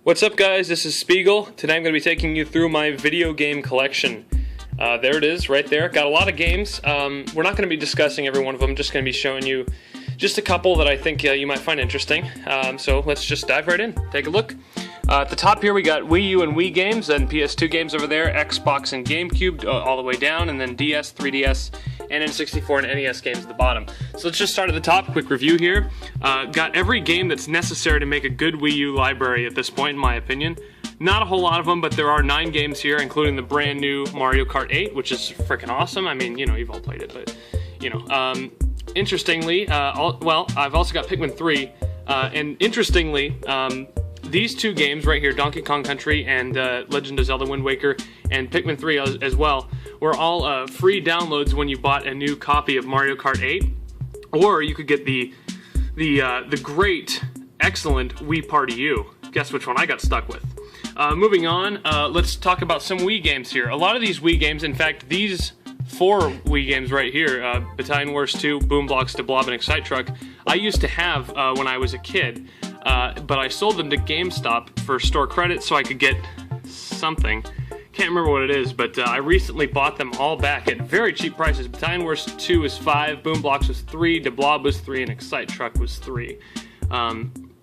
What's up, guys? This is Spiegel. Today I'm going to be taking you through my video game collection. There it is, right there. Got a lot of games. We're not going to be discussing every one of them. Just going to be showing you just a couple that I think you might find interesting. So let's just dive right in. Take a look. At the top here we got Wii U and Wii games, and PS2 games over there, Xbox and GameCube all the way down, and then DS, 3DS, and N64 and NES games at the bottom. So let's just start at the top. Quick review here. Got every game that's necessary to make a good Wii U library at this point, in my opinion. Not a whole lot of them, but there are 9 games here, including the brand new Mario Kart 8, which is freaking awesome. I mean, you know, you've all played it, but, you know. Interestingly, I've also got Pikmin 3, and interestingly, these two games right here, Donkey Kong Country and Legend of Zelda Wind Waker, and Pikmin 3 as well, were all free downloads when you bought a new copy of Mario Kart 8, or you could get the great, excellent Wii Party U. Guess which one I got stuck with. Moving on, let's talk about some Wii games here. A lot of these Wii games, in fact, these 4 Wii games right here, Battalion Wars 2, Boom Blocks to Blob, and Excite Truck, I used to have when I was a kid. But I sold them to GameStop for store credit so I could get something. Can't remember what it is, but I recently bought them all back at very cheap prices. Battalion Wars 2 was $5, Boom Blocks was $3, De Blob was $3, and Excite Truck was $3.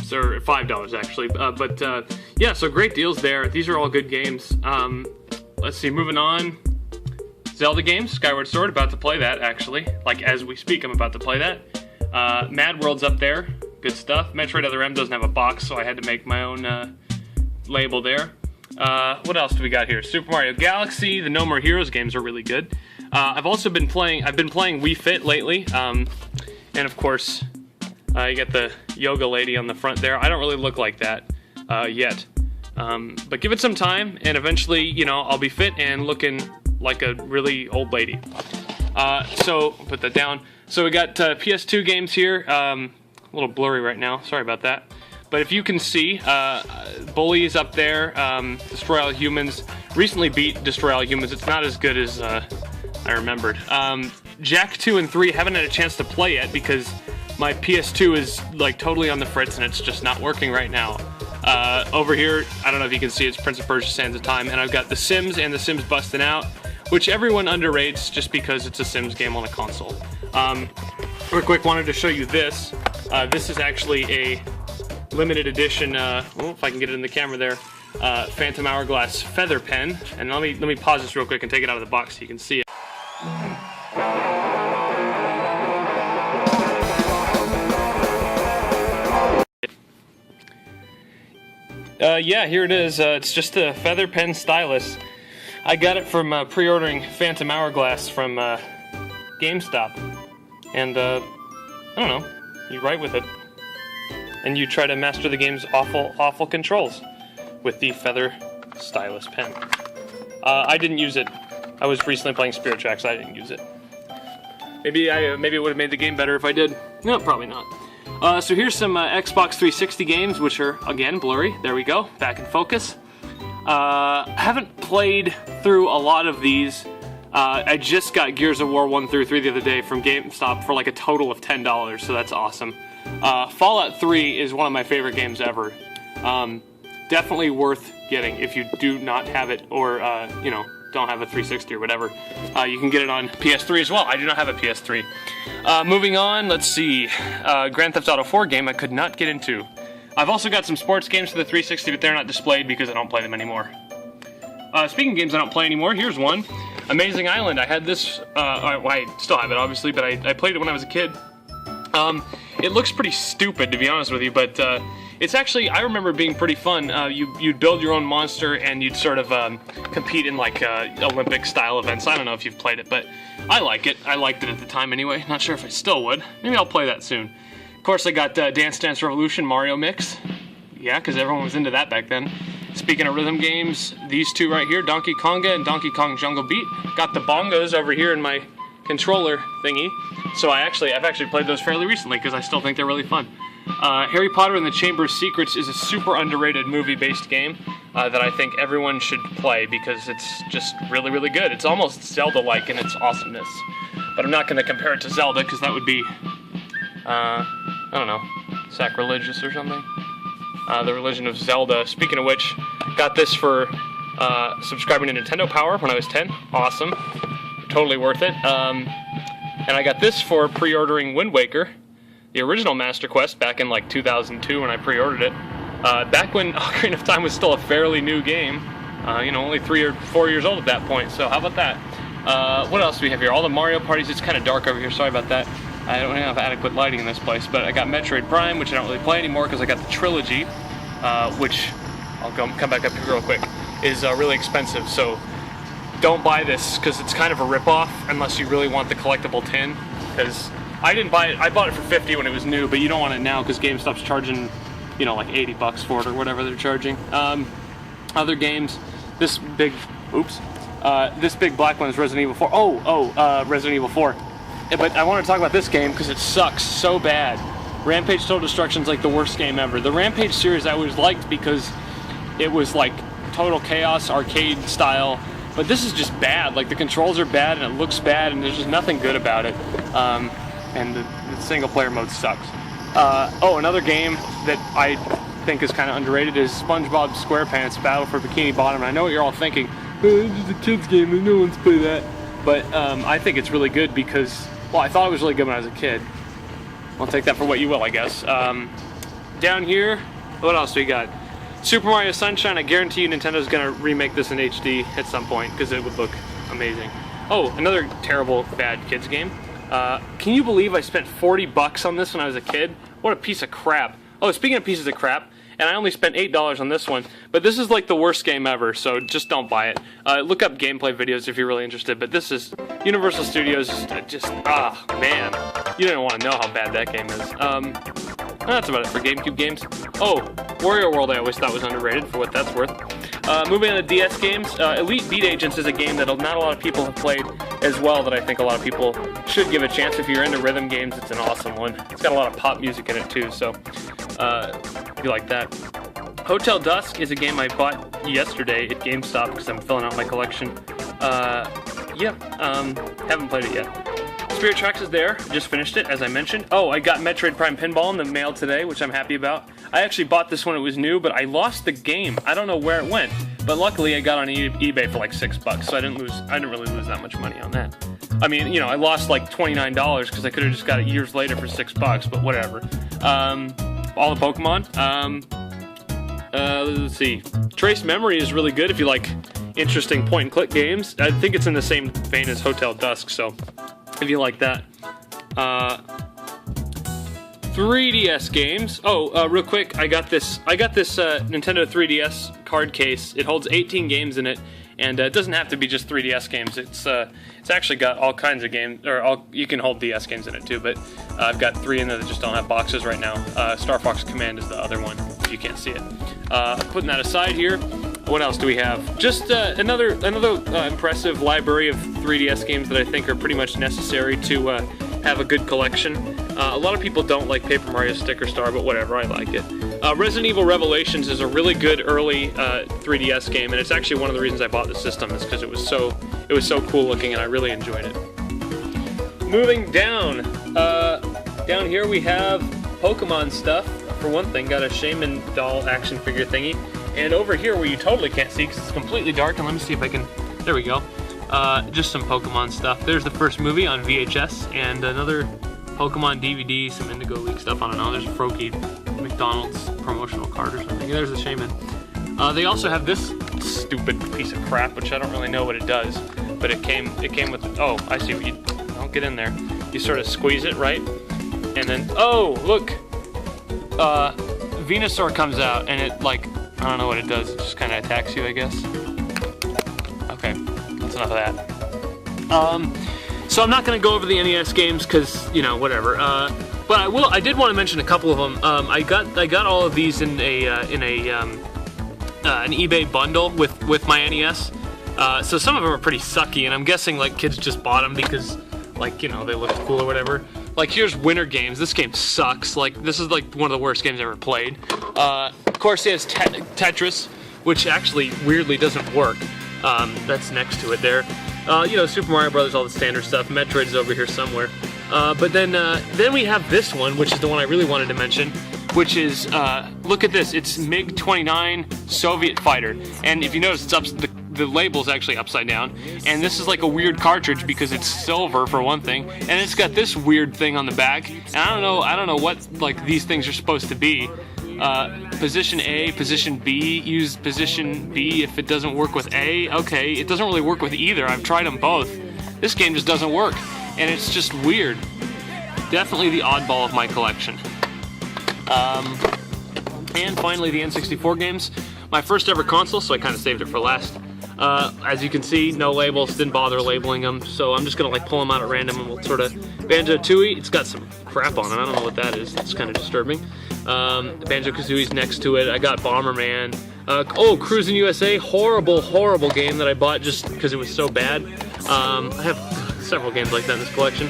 So $5 actually. Yeah, so great deals there. These are all good games. Let's see, moving on. Zelda games, Skyward Sword, about to play that actually. Like as we speak, I'm about to play that. Mad World's up there. Good stuff. Metroid Other M doesn't have a box, so I had to make my own label there. What else do we got here? Super Mario Galaxy, the No More Heroes games are really good. I've been playing Wii Fit lately, and of course, you get the yoga lady on the front there. I don't really look like that yet, but give it some time, and eventually, you know, I'll be fit and looking like a really old lady. So put that down. So we got PS2 games here. A little blurry right now, sorry about that. But if you can see, Bully is up there, Destroy All Humans. Recently beat Destroy All Humans. It's not as good as I remembered. Jak 2 and 3 haven't had a chance to play yet because my PS2 is like totally on the fritz and it's just not working right now. Over here, I don't know if you can see, it's Prince of Persia Sands of Time, and I've got The Sims and The Sims Bustin' Out, which everyone underrates just because it's a Sims game on a console. Real quick, wanted to show you this. This is actually a limited edition, if I can get it in the camera there, Phantom Hourglass feather pen. And let me pause this real quick and take it out of the box so you can see it. Yeah, here it is. It's just a feather pen stylus. I got it from pre-ordering Phantom Hourglass from GameStop. And I don't know, you write with it, and you try to master the game's awful controls with the feather stylus pen. I didn't use it. I was recently playing Spirit Tracks. I didn't use it. Maybe it would have made the game better if I did. No, probably not. So here's some Xbox 360 games, which are again blurry. There we go, back in focus. Haven't played through a lot of these. I just got Gears of War 1 through 3 the other day from GameStop for like a total of $10, so that's awesome. Fallout 3 is one of my favorite games ever. Definitely worth getting if you do not have it, or you know, don't have a 360 or whatever. You can get it on PS3 as well. I do not have a PS3. Moving on, let's see. Grand Theft Auto 4 game I could not get into. I've also got some sports games for the 360, but they're not displayed because I don't play them anymore. Speaking of games I don't play anymore, here's one. Amazing Island. I had this, I still have it obviously, but I played it when I was a kid. It looks pretty stupid, to be honest with you, but it's actually, I remember being pretty fun. You'd build your own monster and you'd sort of compete in like Olympic style events. I don't know if you've played it, but I like it. I liked it at the time anyway. Not sure if I still would. Maybe I'll play that soon. Of course, I got Dance Dance Revolution Mario Mix. Yeah, because everyone was into that back then. Speaking of rhythm games, these two right here, Donkey Konga and Donkey Kong Jungle Beat. Got the bongos over here in my controller thingy. So I've actually played those fairly recently because I still think they're really fun. Harry Potter and the Chamber of Secrets is a super underrated movie-based game that I think everyone should play because it's just really, really good. It's almost Zelda-like in its awesomeness. But I'm not going to compare it to Zelda because that would be, I don't know, sacrilegious or something. The Religion of Zelda. Speaking of which, got this for subscribing to Nintendo Power when I was 10. Awesome. Totally worth it. And I got this for pre-ordering Wind Waker, the original Master Quest, back in like 2002 when I pre-ordered it. Back when Ocarina of Time was still a fairly new game. Only 3 or 4 years old at that point, so how about that? What else do we have here? All the Mario parties. It's kind of dark over here, sorry about that. I don't have adequate lighting in this place, but I got Metroid Prime, which I don't really play anymore because I got the trilogy, which, I'll come back up here real quick, is really expensive, so don't buy this because it's kind of a ripoff unless you really want the collectible tin, because I didn't buy it. I bought it for $50 when it was new, but you don't want it now because GameStop's charging, like $80 for it or whatever they're charging. Other games, this big black one is Resident Evil 4. Resident Evil 4. But I want to talk about this game because it sucks so bad. Rampage Total Destruction's like the worst game ever. The Rampage series I always liked because it was like total chaos, arcade style. But this is just bad. Like the controls are bad and it looks bad and there's just nothing good about it. And the single player mode sucks. Another game that I think is kind of underrated is SpongeBob SquarePants Battle for Bikini Bottom. And I know what you're all thinking. It's just a kid's game and no one's play that. But I think it's really good because, I thought it was really good when I was a kid. I'll take that for what you will, I guess. Down here, what else do we got? Super Mario Sunshine. I guarantee you Nintendo's going to remake this in HD at some point because it would look amazing. Oh, another terrible, bad kids game. Can you believe I spent $40 on this when I was a kid? What a piece of crap. Oh, speaking of pieces of crap, and I only spent $8 on this one, but this is like the worst game ever, so just don't buy it. Look up gameplay videos if you're really interested, but this is Universal Studios, man. You don't want to know how bad that game is. That's about it for GameCube games. Oh, Wario World I always thought was underrated for what that's worth. Moving on to DS games, Elite Beat Agents is a game that not a lot of people have played as well that I think a lot of people should give a chance. If you're into rhythm games, it's an awesome one. It's got a lot of pop music in it too, so if you like that. Hotel Dusk is a game I bought yesterday at GameStop because I'm filling out my collection. Haven't played it yet. Spirit Tracks is there. Just finished it, as I mentioned. Oh, I got Metroid Prime Pinball in the mail today, which I'm happy about. I actually bought this when it was new, but I lost the game. I don't know where it went, but luckily I got on eBay for like $6, so I didn't really lose that much money on that. I mean, I lost like $29 because I could have just got it years later for $6, but whatever. All the Pokemon. Let's see. Trace Memory is really good if you like interesting point-and-click games. I think it's in the same vein as Hotel Dusk, so if you like that. 3DS games. Oh, real quick, I got this Nintendo 3DS card case. It holds 18 games in it, and it doesn't have to be just 3DS games. It's actually got all kinds of games, you can hold DS games in it too, but I've got 3 in there that just don't have boxes right now. Star Fox Command is the other one, if you can't see it. Putting that aside here, what else do we have? Just another impressive library of 3DS games that I think are pretty much necessary to have a good collection. A lot of people don't like Paper Mario Sticker Star, but whatever, I like it. Resident Evil Revelations is a really good early 3DS game, and it's actually one of the reasons I bought the system is because it was so cool looking, and I really enjoyed it. Moving down, down here we have Pokemon stuff. For one thing, got a Shaman doll action figure thingy, and over here where you totally can't see because it's completely dark, and let me see if I can. There we go. Just some Pokemon stuff. There's the first movie on VHS, and another Pokemon DVD, some Indigo League stuff. I don't know. There's a Froakie McDonald's promotional card or something. There's the Shaman. They also have this stupid piece of crap, which I don't really know what it does, but it came with. Oh, I see what you. Don't get in there. You sort of squeeze it, right? And then, oh, look, Venusaur comes out, and it I don't know what it does. It just kind of attacks you, I guess. Okay, that's enough of that. So I'm not going to go over the NES games because whatever. But I did want to mention a couple of them. I got all of these in an eBay bundle with my NES. So some of them are pretty sucky, and I'm guessing kids just bought them because they look cool or whatever. Here's Winter Games. This game sucks. This is one of the worst games I ever played. Of course, it has Tetris, which actually weirdly doesn't work. That's next to it there. Super Mario Brothers, all the standard stuff. Metroid's over here somewhere. But then we have this one, which is the one I really wanted to mention. which is, look at this, it's MiG-29 Soviet fighter. And if you notice, it's the label's actually upside down. And this is like a weird cartridge because it's silver for one thing. And it's got this weird thing on the back. And I don't know what like these things are supposed to be. Position A, position B, use position B if it doesn't work with A. Okay, it doesn't really work with either. I've tried them both. This game just doesn't work. And it's just weird. Definitely the oddball of my collection. And finally, the N64 games. My first ever console, so I kind of saved it for last. As you can see, no labels, didn't bother labeling them, so I'm just gonna like pull them out at random and we'll sort of... Banjo-Tooie, it's got some crap on it, I don't know what that is, it's kind of disturbing. Banjo-Kazooie's next to it, I got Bomberman. Oh, Cruisin' USA, horrible game that I bought just because it was so bad. I have several games like that in this collection.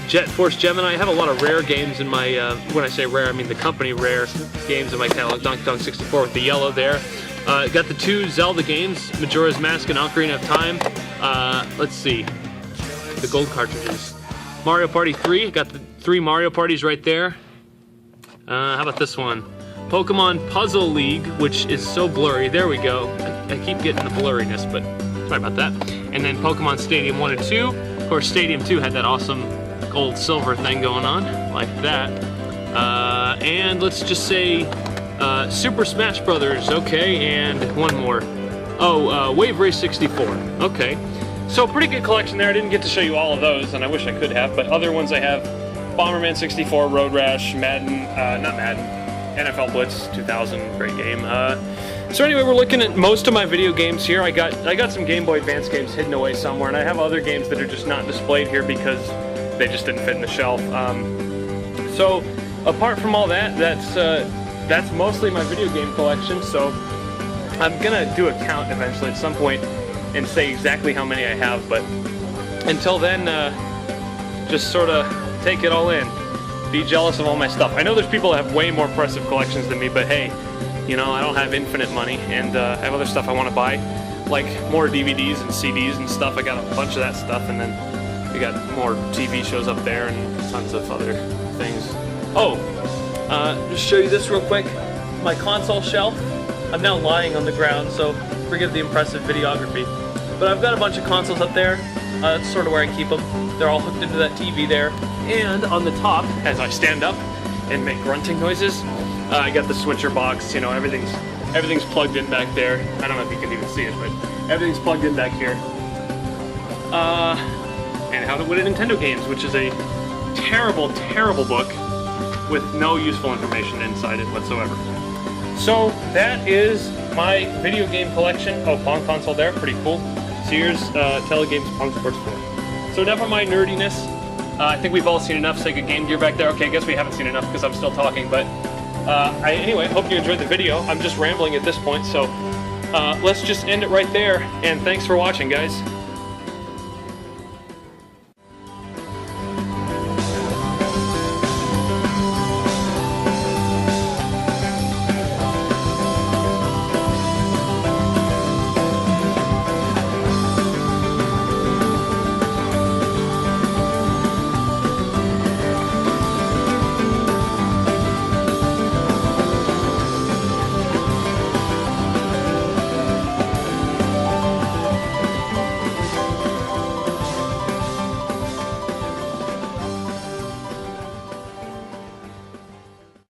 Jet Force Gemini, I have a lot of rare games in my, when I say rare, I mean the company rare games in my catalog. Donkey Kong 64 with the yellow there. Got the 2 Zelda games, Majora's Mask and Ocarina of Time. Let's see, the gold cartridges. Mario Party 3, got the 3 Mario Parties right there. How about this one? Pokemon Puzzle League, which is so blurry. There we go. I keep getting the blurriness, but sorry about that. And then Pokemon Stadium 1 and 2. Of course, Stadium 2 had that awesome gold silver thing going on, like that. And let's just say Super Smash Brothers, okay, and one more. Oh, Wave Race 64, okay. So pretty good collection there. I didn't get to show you all of those, and I wish I could have, but other ones I have: Bomberman 64, Road Rash, Madden, not Madden, NFL Blitz 2000, great game. So anyway, we're looking at most of my video games here. I got some Game Boy Advance games hidden away somewhere, and I have other games that are just not displayed here because they just didn't fit in the shelf. So apart from all that, that's mostly my video game collection. So I'm gonna do a count eventually at some point and say exactly how many I have, but until then, just sort of take it all in. Be jealous of all my stuff. I know there's people that have way more impressive collections than me, but hey, you know, I don't have infinite money, and I have other stuff I want to buy, like more DVDs and CDs and stuff. I got a bunch of that stuff, and then we got more TV shows up there and tons of other things. Oh, just show you this real quick. My console shelf. I'm now lying on the ground, so forgive the impressive videography. But I've got a bunch of consoles up there. That's sort of where I keep them. They're all hooked into that TV there. And on the top, as I stand up and make grunting noises, I got the switcher box. You know, everything's plugged in back there. I don't know if you can even see it, but everything's plugged in back here. And How to Win at Nintendo Games, which is a terrible, terrible book with no useful information inside it whatsoever. So that is my video game collection. Oh, Pong console there, pretty cool. Sears Telegames Pong Sports 4. So enough of my nerdiness. I think we've all seen enough Sega Game Gear back there. Okay, I guess we haven't seen enough because I'm still talking, but anyway, hope you enjoyed the video. I'm just rambling at this point, so let's just end it right there, and thanks for watching, guys.